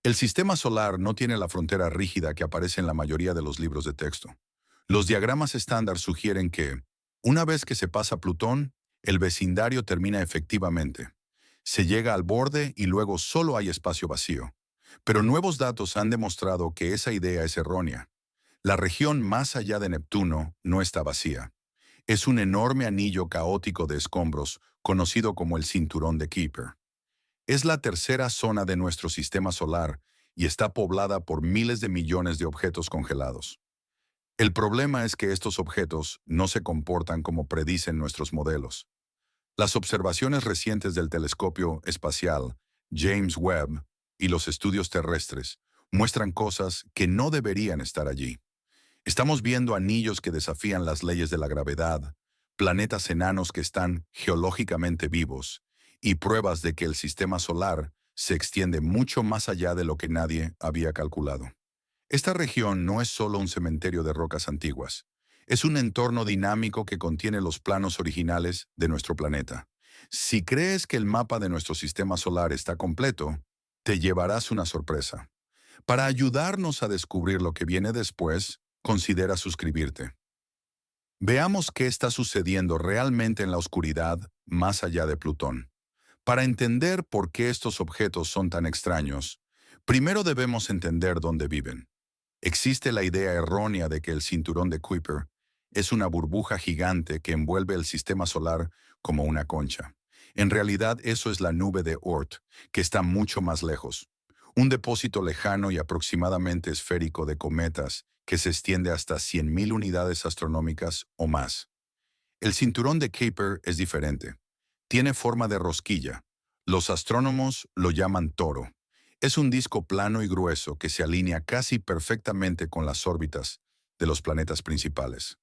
El sistema solar no tiene la frontera rígida que aparece en la mayoría de los libros de texto. Los diagramas estándar sugieren que, una vez que se pasa Plutón, el vecindario termina efectivamente. Se llega al borde y luego solo hay espacio vacío. Pero nuevos datos han demostrado que esa idea es errónea. La región más allá de Neptuno no está vacía. Es un enorme anillo caótico de escombros, conocido como el cinturón de Kuiper. Es la tercera zona de nuestro sistema solar y está poblada por miles de millones de objetos congelados. El problema es que estos objetos no se comportan como predicen nuestros modelos. Las observaciones recientes del telescopio espacial James Webb y los estudios terrestres muestran cosas que no deberían estar allí. Estamos viendo anillos que desafían las leyes de la gravedad, planetas enanos que están geológicamente vivos y pruebas de que el sistema solar se extiende mucho más allá de lo que nadie había calculado. Esta región no es solo un cementerio de rocas antiguas. Es un entorno dinámico que contiene los planos originales de nuestro planeta. Si crees que el mapa de nuestro sistema solar está completo, te llevarás una sorpresa. Para ayudarnos a descubrir lo que viene después, considera suscribirte. Veamos qué está sucediendo realmente en la oscuridad más allá de Plutón. Para entender por qué estos objetos son tan extraños, primero debemos entender dónde viven. Existe la idea errónea de que el cinturón de Kuiper es una burbuja gigante que envuelve el sistema solar como una concha. En realidad, eso es la nube de Oort, que está mucho más lejos. Un depósito lejano y aproximadamente esférico de cometas que se extiende hasta 100.000 unidades astronómicas o más. El cinturón de Kuiper es diferente. Tiene forma de rosquilla. Los astrónomos lo llaman toro. Es un disco plano y grueso que se alinea casi perfectamente con las órbitas de los planetas principales.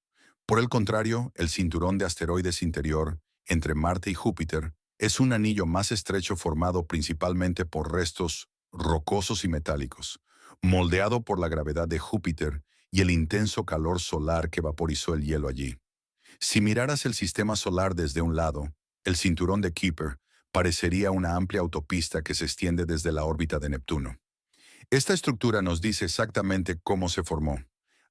Por el contrario, el cinturón de asteroides interior, entre Marte y Júpiter, es un anillo más estrecho formado principalmente por restos rocosos y metálicos, moldeado por la gravedad de Júpiter y el intenso calor solar que vaporizó el hielo allí. Si miraras el sistema solar desde un lado, el cinturón de Kuiper parecería una amplia autopista que se extiende desde la órbita de Neptuno. Esta estructura nos dice exactamente cómo se formó.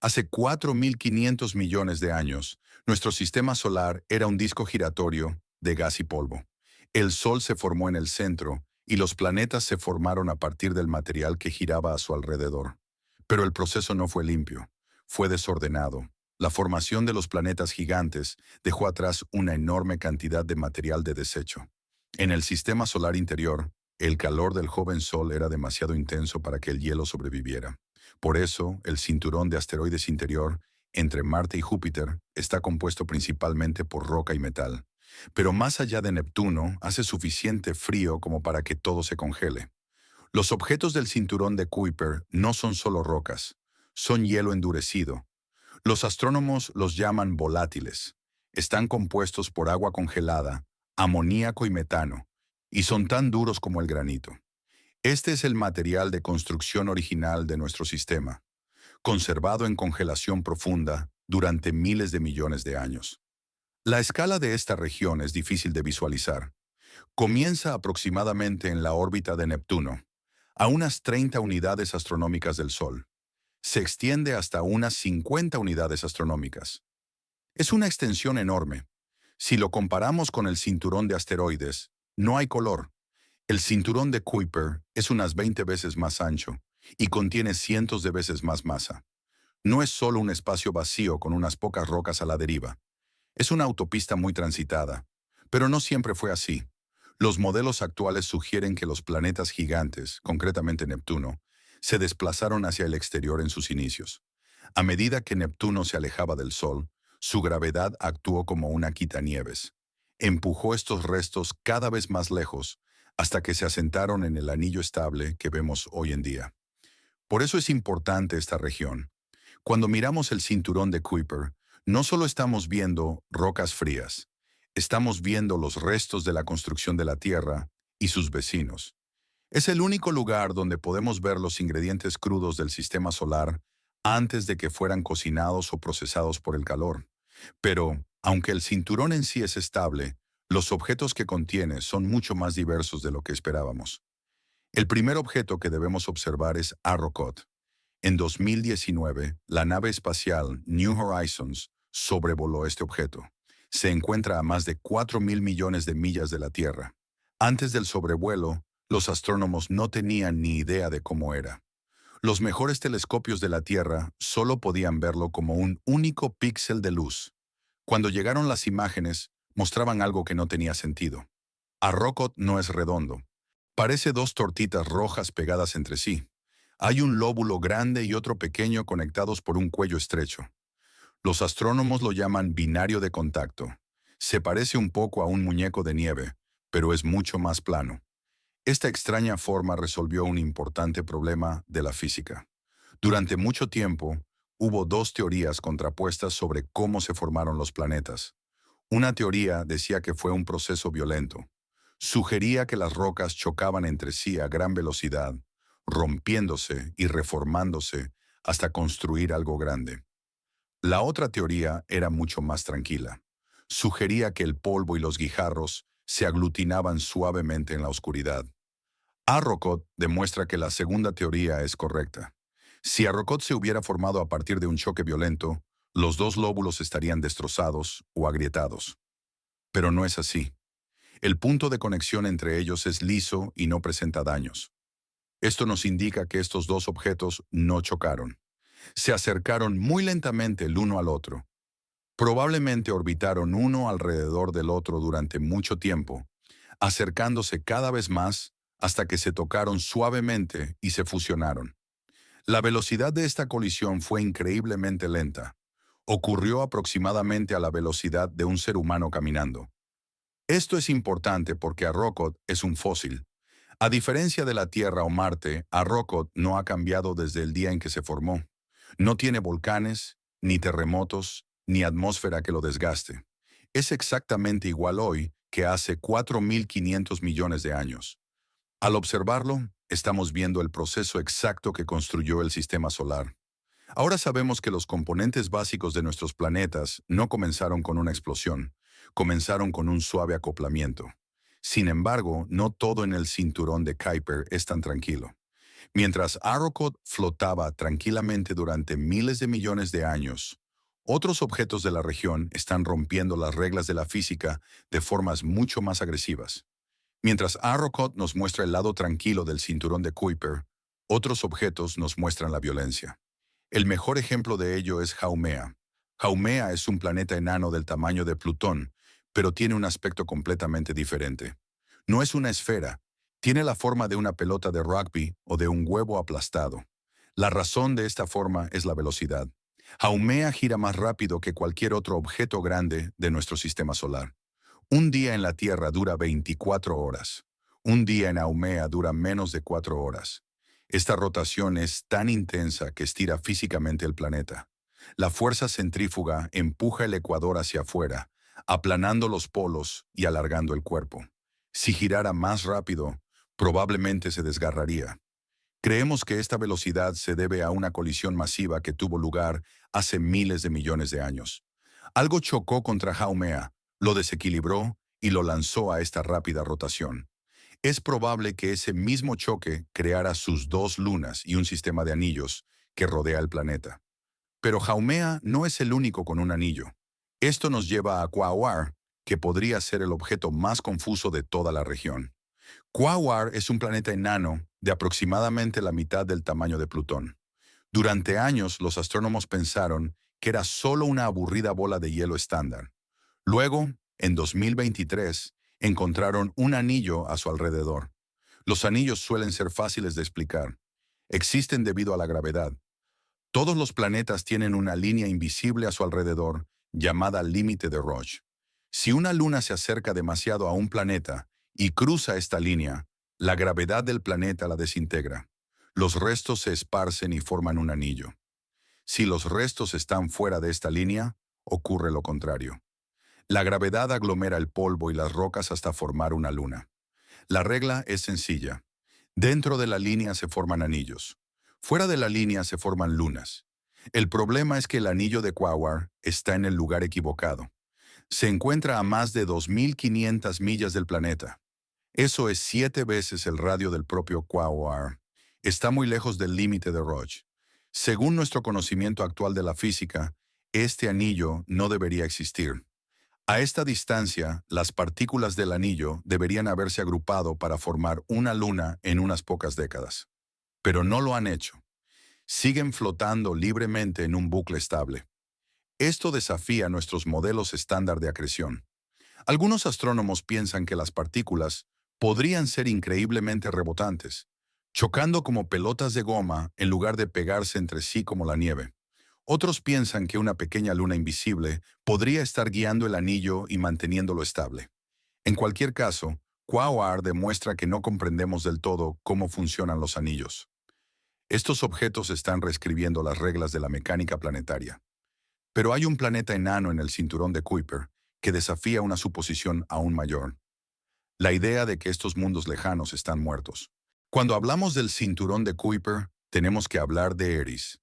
Hace 4.500 millones de años, nuestro sistema solar era un disco giratorio de gas y polvo. El Sol se formó en el centro y los planetas se formaron a partir del material que giraba a su alrededor. Pero el proceso no fue limpio, fue desordenado. La formación de los planetas gigantes dejó atrás una enorme cantidad de material de desecho. En el sistema solar interior, el calor del joven Sol era demasiado intenso para que el hielo sobreviviera. Por eso, el cinturón de asteroides interior, entre Marte y Júpiter, está compuesto principalmente por roca y metal. Pero más allá de Neptuno, hace suficiente frío como para que todo se congele. Los objetos del cinturón de Kuiper no son solo rocas, son hielo endurecido. Los astrónomos los llaman volátiles. Están compuestos por agua congelada, amoníaco y metano, y son tan duros como el granito. Este es el material de construcción original de nuestro sistema, conservado en congelación profunda durante miles de millones de años. La escala de esta región es difícil de visualizar. Comienza aproximadamente en la órbita de Neptuno, a unas 30 unidades astronómicas del Sol. Se extiende hasta unas 50 unidades astronómicas. Es una extensión enorme. Si lo comparamos con el cinturón de asteroides, no hay color. El cinturón de Kuiper es unas 20 veces más ancho y contiene cientos de veces más masa. No es solo un espacio vacío con unas pocas rocas a la deriva. Es una autopista muy transitada. Pero no siempre fue así. Los modelos actuales sugieren que los planetas gigantes, concretamente Neptuno, se desplazaron hacia el exterior en sus inicios. A medida que Neptuno se alejaba del Sol, su gravedad actuó como una quitanieves. Empujó estos restos cada vez más lejos hasta que se asentaron en el anillo estable que vemos hoy en día. Por eso es importante esta región. Cuando miramos el cinturón de Kuiper, no solo estamos viendo rocas frías, estamos viendo los restos de la construcción de la Tierra y sus vecinos. Es el único lugar donde podemos ver los ingredientes crudos del sistema solar antes de que fueran cocinados o procesados por el calor. Pero, aunque el cinturón en sí es estable, los objetos que contiene son mucho más diversos de lo que esperábamos. El primer objeto que debemos observar es Arrokoth. En 2019, la nave espacial New Horizons sobrevoló este objeto. Se encuentra a más de 4.000 millones de millas de la Tierra. Antes del sobrevuelo, los astrónomos no tenían ni idea de cómo era. Los mejores telescopios de la Tierra solo podían verlo como un único píxel de luz. Cuando llegaron las imágenes, mostraban algo que no tenía sentido. Arrokoth no es redondo. Parece dos tortitas rojas pegadas entre sí. Hay un lóbulo grande y otro pequeño conectados por un cuello estrecho. Los astrónomos lo llaman binario de contacto. Se parece un poco a un muñeco de nieve, pero es mucho más plano. Esta extraña forma resolvió un importante problema de la física. Durante mucho tiempo, hubo dos teorías contrapuestas sobre cómo se formaron los planetas. Una teoría decía que fue un proceso violento. Sugería que las rocas chocaban entre sí a gran velocidad, rompiéndose y reformándose hasta construir algo grande. La otra teoría era mucho más tranquila. Sugería que el polvo y los guijarros se aglutinaban suavemente en la oscuridad. Arrokoth demuestra que la segunda teoría es correcta. Si Arrokoth se hubiera formado a partir de un choque violento, los dos lóbulos estarían destrozados o agrietados. Pero no es así. El punto de conexión entre ellos es liso y no presenta daños. Esto nos indica que estos dos objetos no chocaron. Se acercaron muy lentamente el uno al otro. Probablemente orbitaron uno alrededor del otro durante mucho tiempo, acercándose cada vez más hasta que se tocaron suavemente y se fusionaron. La velocidad de esta colisión fue increíblemente lenta. Ocurrió aproximadamente a la velocidad de un ser humano caminando. Esto es importante porque Arrokoth es un fósil. A diferencia de la Tierra o Marte, Arrokoth no ha cambiado desde el día en que se formó. No tiene volcanes, ni terremotos, ni atmósfera que lo desgaste. Es exactamente igual hoy que hace 4.500 millones de años. Al observarlo, estamos viendo el proceso exacto que construyó el sistema solar. Ahora sabemos que los componentes básicos de nuestros planetas no comenzaron con una explosión, comenzaron con un suave acoplamiento. Sin embargo, no todo en el cinturón de Kuiper es tan tranquilo. Mientras Arrokoth flotaba tranquilamente durante miles de millones de años, otros objetos de la región están rompiendo las reglas de la física de formas mucho más agresivas. Mientras Arrokoth nos muestra el lado tranquilo del cinturón de Kuiper, otros objetos nos muestran la violencia. El mejor ejemplo de ello es Haumea. Haumea es un planeta enano del tamaño de Plutón, pero tiene un aspecto completamente diferente. No es una esfera, tiene la forma de una pelota de rugby o de un huevo aplastado. La razón de esta forma es la velocidad. Haumea gira más rápido que cualquier otro objeto grande de nuestro sistema solar. Un día en la Tierra dura 24 horas. Un día en Haumea dura menos de 4 horas. Esta rotación es tan intensa que estira físicamente el planeta. La fuerza centrífuga empuja el ecuador hacia afuera, aplanando los polos y alargando el cuerpo. Si girara más rápido, probablemente se desgarraría. Creemos que esta velocidad se debe a una colisión masiva que tuvo lugar hace miles de millones de años. Algo chocó contra Haumea, lo desequilibró y lo lanzó a esta rápida rotación. Es probable que ese mismo choque creara sus dos lunas y un sistema de anillos que rodea el planeta. Pero Haumea no es el único con un anillo. Esto nos lleva a Quaoar, que podría ser el objeto más confuso de toda la región. Quaoar es un planeta enano de aproximadamente la mitad del tamaño de Plutón. Durante años los astrónomos pensaron que era solo una aburrida bola de hielo estándar. Luego, en 2023, encontraron un anillo a su alrededor. Los anillos suelen ser fáciles de explicar. Existen debido a la gravedad. Todos los planetas tienen una línea invisible a su alrededor, llamada límite de Roche. Si una luna se acerca demasiado a un planeta y cruza esta línea, la gravedad del planeta la desintegra. Los restos se esparcen y forman un anillo. Si los restos están fuera de esta línea, ocurre lo contrario. La gravedad aglomera el polvo y las rocas hasta formar una luna. La regla es sencilla. Dentro de la línea se forman anillos. Fuera de la línea se forman lunas. El problema es que el anillo de Quaoar está en el lugar equivocado. Se encuentra a más de 2.500 millas del planeta. Eso es 7 veces el radio del propio Quasar. Está muy lejos del límite de Roche. Según nuestro conocimiento actual de la física, este anillo no debería existir. A esta distancia, las partículas del anillo deberían haberse agrupado para formar una luna en unas pocas décadas. Pero no lo han hecho. Siguen flotando libremente en un bucle estable. Esto desafía nuestros modelos estándar de acreción. Algunos astrónomos piensan que las partículas podrían ser increíblemente rebotantes, chocando como pelotas de goma en lugar de pegarse entre sí como la nieve. Otros piensan que una pequeña luna invisible podría estar guiando el anillo y manteniéndolo estable. En cualquier caso, Quasar demuestra que no comprendemos del todo cómo funcionan los anillos. Estos objetos están reescribiendo las reglas de la mecánica planetaria. Pero hay un planeta enano en el cinturón de Kuiper que desafía una suposición aún mayor: la idea de que estos mundos lejanos están muertos. Cuando hablamos del cinturón de Kuiper, tenemos que hablar de Eris.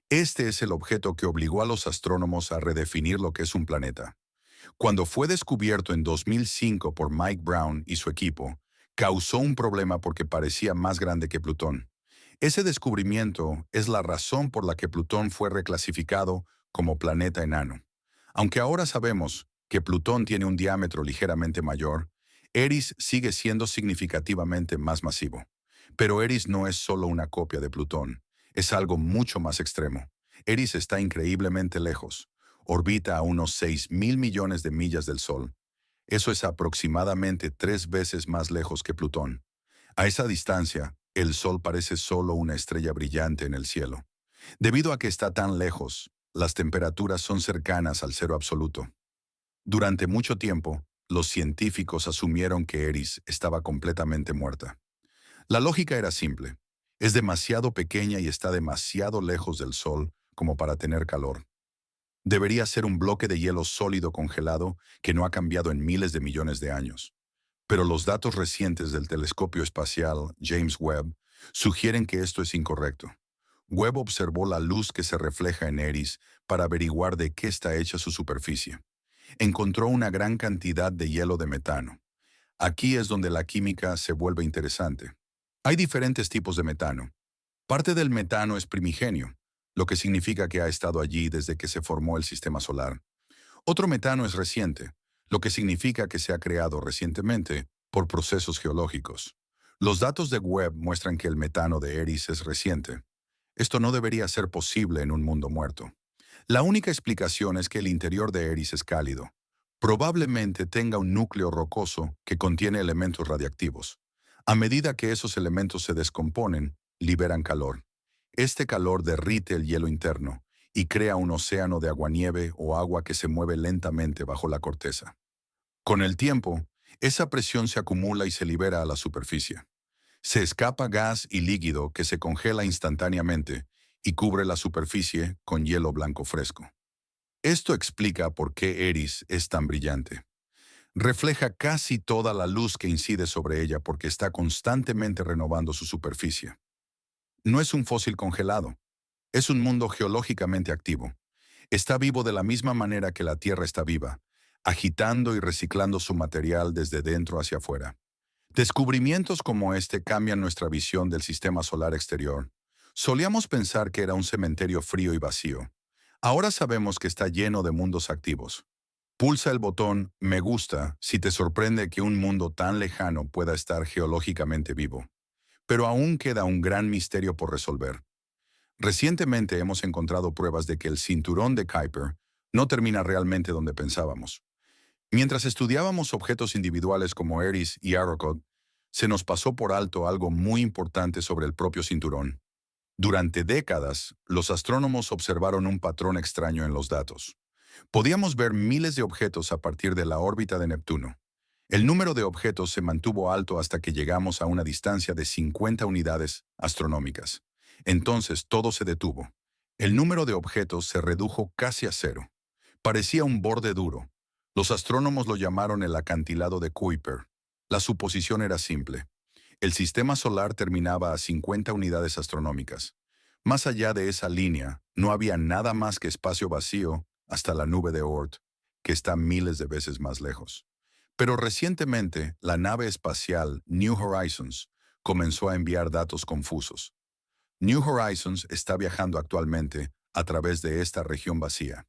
Este es el objeto que obligó a los astrónomos a redefinir lo que es un planeta. Cuando fue descubierto en 2005 por Mike Brown y su equipo, causó un problema porque parecía más grande que Plutón. Ese descubrimiento es la razón por la que Plutón fue reclasificado como planeta enano. Aunque ahora sabemos que Plutón tiene un diámetro ligeramente mayor, Eris sigue siendo significativamente más masivo. Pero Eris no es solo una copia de Plutón, es algo mucho más extremo. Eris está increíblemente lejos. Orbita a unos 6.000 millones de millas del Sol. Eso es aproximadamente 3 veces más lejos que Plutón. A esa distancia, el Sol parece solo una estrella brillante en el cielo. Debido a que está tan lejos, las temperaturas son cercanas al cero absoluto. Durante mucho tiempo, los científicos asumieron que Eris estaba completamente muerta. La lógica era simple. Es demasiado pequeña y está demasiado lejos del Sol como para tener calor. Debería ser un bloque de hielo sólido congelado que no ha cambiado en miles de millones de años. Pero los datos recientes del telescopio espacial James Webb sugieren que esto es incorrecto. Webb observó la luz que se refleja en Eris para averiguar de qué está hecha su superficie. Encontró una gran cantidad de hielo de metano. Aquí es donde la química se vuelve interesante. Hay diferentes tipos de metano. Parte del metano es primigenio, lo que significa que ha estado allí desde que se formó el sistema solar. Otro metano es reciente, lo que significa que se ha creado recientemente por procesos geológicos. Los datos de Webb muestran que el metano de Eris es reciente. Esto no debería ser posible en un mundo muerto. La única explicación es que el interior de Eris es cálido. Probablemente tenga un núcleo rocoso que contiene elementos radiactivos. A medida que esos elementos se descomponen, liberan calor. Este calor derrite el hielo interno y crea un océano de aguanieve o agua que se mueve lentamente bajo la corteza. Con el tiempo, esa presión se acumula y se libera a la superficie. Se escapa gas y líquido que se congela instantáneamente y cubre la superficie con hielo blanco fresco. Esto explica por qué Eris es tan brillante. Refleja casi toda la luz que incide sobre ella porque está constantemente renovando su superficie. No es un fósil congelado, es un mundo geológicamente activo. Está vivo de la misma manera que la Tierra está viva, agitando y reciclando su material desde dentro hacia afuera. Descubrimientos como este cambian nuestra visión del sistema solar exterior. Solíamos pensar que era un cementerio frío y vacío. Ahora sabemos que está lleno de mundos activos. Pulsa el botón "Me gusta" si te sorprende que un mundo tan lejano pueda estar geológicamente vivo. Pero aún queda un gran misterio por resolver. Recientemente hemos encontrado pruebas de que el cinturón de Kuiper no termina realmente donde pensábamos. Mientras estudiábamos objetos individuales como Eris y Arrokoth, se nos pasó por alto algo muy importante sobre el propio cinturón. Durante décadas, los astrónomos observaron un patrón extraño en los datos. Podíamos ver miles de objetos a partir de la órbita de Neptuno. El número de objetos se mantuvo alto hasta que llegamos a una distancia de 50 unidades astronómicas. Entonces todo se detuvo. El número de objetos se redujo casi a cero. Parecía un borde duro. Los astrónomos lo llamaron el acantilado de Kuiper. La suposición era simple. El sistema solar terminaba a 50 unidades astronómicas. Más allá de esa línea, no había nada más que espacio vacío hasta la nube de Oort, que está miles de veces más lejos. Pero recientemente, la nave espacial New Horizons comenzó a enviar datos confusos. New Horizons está viajando actualmente a través de esta región vacía.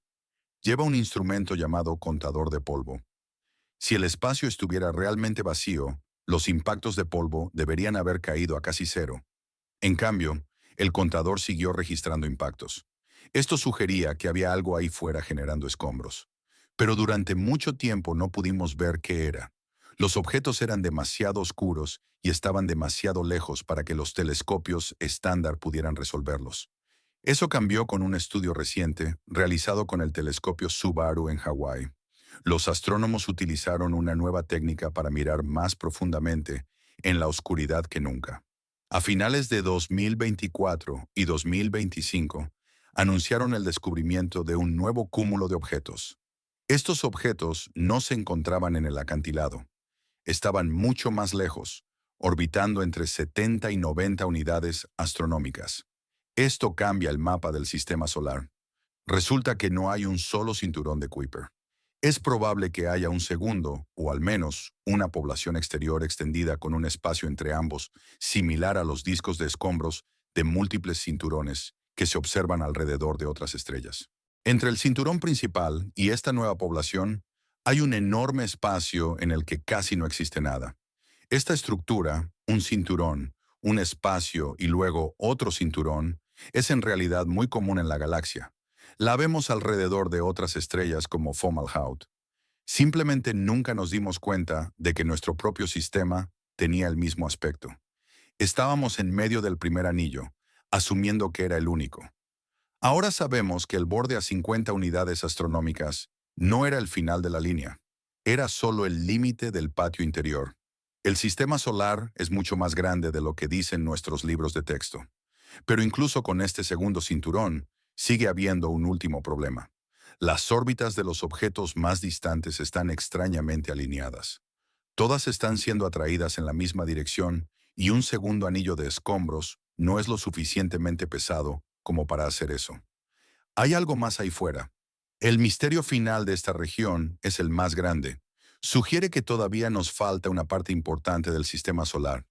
Lleva un instrumento llamado contador de polvo. Si el espacio estuviera realmente vacío, los impactos de polvo deberían haber caído a casi cero. En cambio, el contador siguió registrando impactos. Esto sugería que había algo ahí fuera generando escombros. Pero durante mucho tiempo no pudimos ver qué era. Los objetos eran demasiado oscuros y estaban demasiado lejos para que los telescopios estándar pudieran resolverlos. Eso cambió con un estudio reciente realizado con el telescopio Subaru en Hawái. Los astrónomos utilizaron una nueva técnica para mirar más profundamente en la oscuridad que nunca. A finales de 2024 y 2025, anunciaron el descubrimiento de un nuevo cúmulo de objetos. Estos objetos no se encontraban en el acantilado. Estaban mucho más lejos, orbitando entre 70 y 90 unidades astronómicas. Esto cambia el mapa del sistema solar. Resulta que no hay un solo cinturón de Kuiper. Es probable que haya un segundo, o al menos una población exterior extendida con un espacio entre ambos, similar a los discos de escombros de múltiples cinturones que se observan alrededor de otras estrellas. Entre el cinturón principal y esta nueva población, hay un enorme espacio en el que casi no existe nada. Esta estructura, un cinturón, un espacio y luego otro cinturón, es en realidad muy común en la galaxia. La vemos alrededor de otras estrellas como Fomalhaut. Simplemente nunca nos dimos cuenta de que nuestro propio sistema tenía el mismo aspecto. Estábamos en medio del primer anillo, asumiendo que era el único. Ahora sabemos que el borde a 50 unidades astronómicas no era el final de la línea, era solo el límite del patio interior. El sistema solar es mucho más grande de lo que dicen nuestros libros de texto. Pero incluso con este segundo cinturón, sigue habiendo un último problema. Las órbitas de los objetos más distantes están extrañamente alineadas. Todas están siendo atraídas en la misma dirección y un segundo anillo de escombros no es lo suficientemente pesado como para hacer eso. Hay algo más ahí fuera. El misterio final de esta región es el más grande. Sugiere que todavía nos falta una parte importante del sistema solar.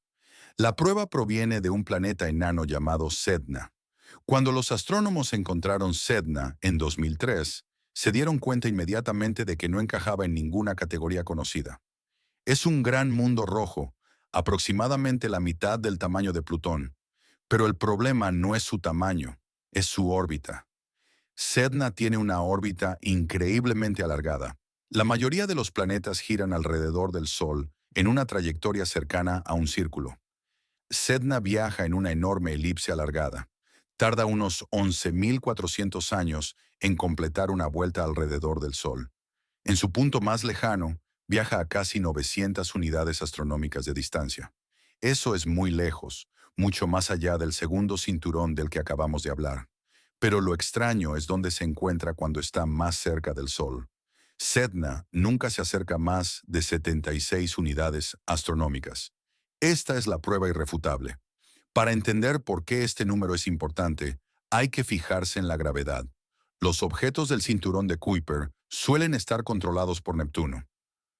La prueba proviene de un planeta enano llamado Sedna. Cuando los astrónomos encontraron Sedna en 2003, se dieron cuenta inmediatamente de que no encajaba en ninguna categoría conocida. Es un gran mundo rojo, aproximadamente la mitad del tamaño de Plutón. Pero el problema no es su tamaño, es su órbita. Sedna tiene una órbita increíblemente alargada. La mayoría de los planetas giran alrededor del Sol en una trayectoria cercana a un círculo. Sedna viaja en una enorme elipse alargada. Tarda unos 11.400 años en completar una vuelta alrededor del Sol. En su punto más lejano, viaja a casi 900 unidades astronómicas de distancia. Eso es muy lejos, mucho más allá del segundo cinturón del que acabamos de hablar. Pero lo extraño es dónde se encuentra cuando está más cerca del Sol. Sedna nunca se acerca más de 76 unidades astronómicas. Esta es la prueba irrefutable. Para entender por qué este número es importante, hay que fijarse en la gravedad. Los objetos del cinturón de Kuiper suelen estar controlados por Neptuno.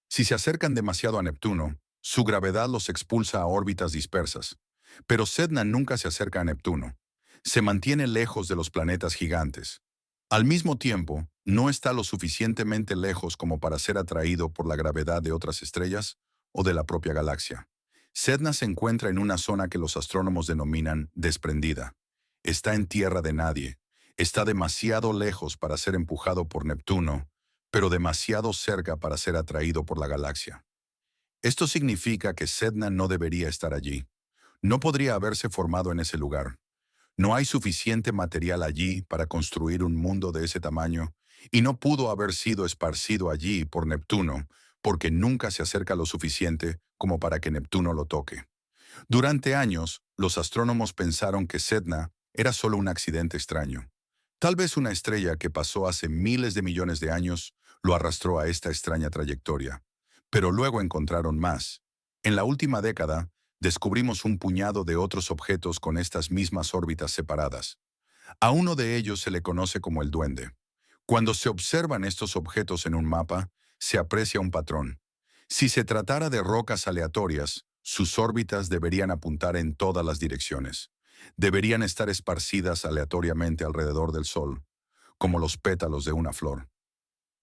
Si se acercan demasiado a Neptuno, su gravedad los expulsa a órbitas dispersas. Pero Sedna nunca se acerca a Neptuno. Se mantiene lejos de los planetas gigantes. Al mismo tiempo, no está lo suficientemente lejos como para ser atraído por la gravedad de otras estrellas o de la propia galaxia. Sedna se encuentra en una zona que los astrónomos denominan desprendida. Está en tierra de nadie. Está demasiado lejos para ser empujado por Neptuno, pero demasiado cerca para ser atraído por la galaxia. Esto significa que Sedna no debería estar allí. No podría haberse formado en ese lugar. No hay suficiente material allí para construir un mundo de ese tamaño, y no pudo haber sido esparcido allí por Neptuno, porque nunca se acerca lo suficiente como para que Neptuno lo toque. Durante años, los astrónomos pensaron que Sedna era solo un accidente extraño. Tal vez una estrella que pasó hace miles de millones de años lo arrastró a esta extraña trayectoria. Pero luego encontraron más. En la última década, descubrimos un puñado de otros objetos con estas mismas órbitas separadas. A uno de ellos se le conoce como el Duende. Cuando se observan estos objetos en un mapa, se aprecia un patrón. Si se tratara de rocas aleatorias, sus órbitas deberían apuntar en todas las direcciones. Deberían estar esparcidas aleatoriamente alrededor del Sol, como los pétalos de una flor.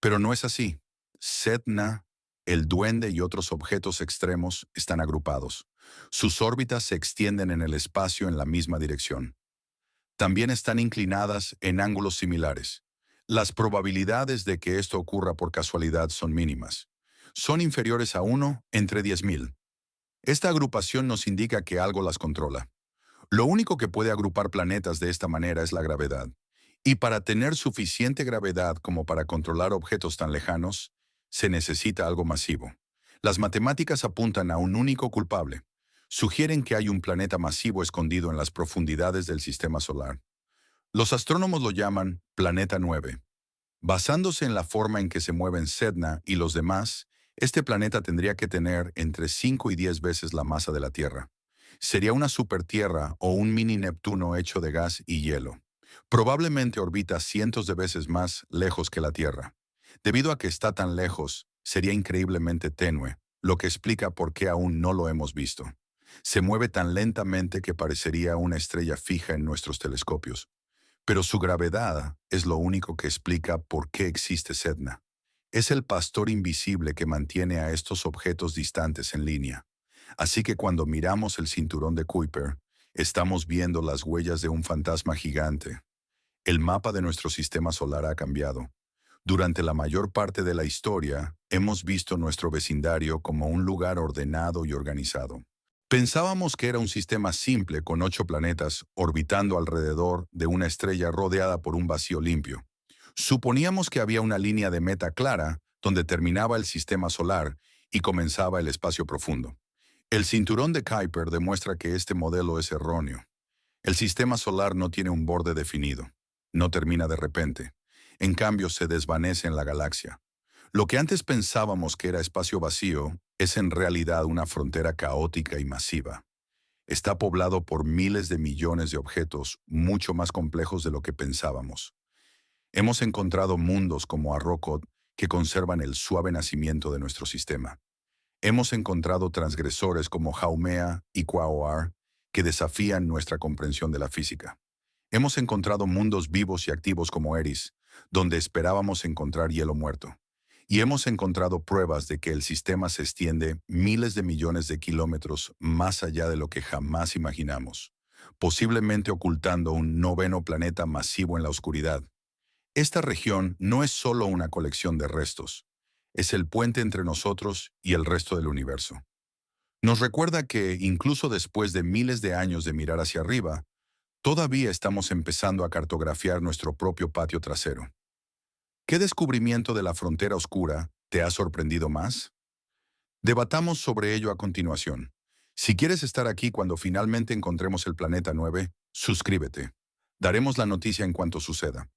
Pero no es así. Sedna, el Duende y otros objetos extremos están agrupados. Sus órbitas se extienden en el espacio en la misma dirección. También están inclinadas en ángulos similares. Las probabilidades de que esto ocurra por casualidad son mínimas. Son inferiores a 1 entre 10.000. Esta agrupación nos indica que algo las controla. Lo único que puede agrupar planetas de esta manera es la gravedad. Y para tener suficiente gravedad como para controlar objetos tan lejanos, se necesita algo masivo. Las matemáticas apuntan a un único culpable. Sugieren que hay un planeta masivo escondido en las profundidades del sistema solar. Los astrónomos lo llaman Planeta 9. Basándose en la forma en que se mueven Sedna y los demás, este planeta tendría que tener entre 5 y 10 veces la masa de la Tierra. Sería una supertierra o un mini Neptuno hecho de gas y hielo. Probablemente orbita cientos de veces más lejos que la Tierra. Debido a que está tan lejos, sería increíblemente tenue, lo que explica por qué aún no lo hemos visto. Se mueve tan lentamente que parecería una estrella fija en nuestros telescopios. Pero su gravedad es lo único que explica por qué existe Sedna. Es el pastor invisible que mantiene a estos objetos distantes en línea. Así que cuando miramos el cinturón de Kuiper, estamos viendo las huellas de un fantasma gigante. El mapa de nuestro sistema solar ha cambiado. Durante la mayor parte de la historia, hemos visto nuestro vecindario como un lugar ordenado y organizado. Pensábamos que era un sistema simple con 8 planetas orbitando alrededor de una estrella rodeada por un vacío limpio. Suponíamos que había una línea de meta clara donde terminaba el sistema solar y comenzaba el espacio profundo. El cinturón de Kuiper demuestra que este modelo es erróneo. El sistema solar no tiene un borde definido. No termina de repente. En cambio, se desvanece en la galaxia. Lo que antes pensábamos que era espacio vacío es en realidad una frontera caótica y masiva. Está poblado por miles de millones de objetos mucho más complejos de lo que pensábamos. Hemos encontrado mundos como Arrokoth que conservan el suave nacimiento de nuestro sistema. Hemos encontrado transgresores como Haumea y Quaoar que desafían nuestra comprensión de la física. Hemos encontrado mundos vivos y activos como Eris, donde esperábamos encontrar hielo muerto. Y hemos encontrado pruebas de que el sistema se extiende miles de millones de kilómetros más allá de lo que jamás imaginamos, posiblemente ocultando un noveno planeta masivo en la oscuridad. Esta región no es solo una colección de restos, es el puente entre nosotros y el resto del universo. Nos recuerda que, incluso después de miles de años de mirar hacia arriba, todavía estamos empezando a cartografiar nuestro propio patio trasero. ¿Qué descubrimiento de la frontera oscura te ha sorprendido más? Debatamos sobre ello a continuación. Si quieres estar aquí cuando finalmente encontremos el planeta 9, suscríbete. Daremos la noticia en cuanto suceda.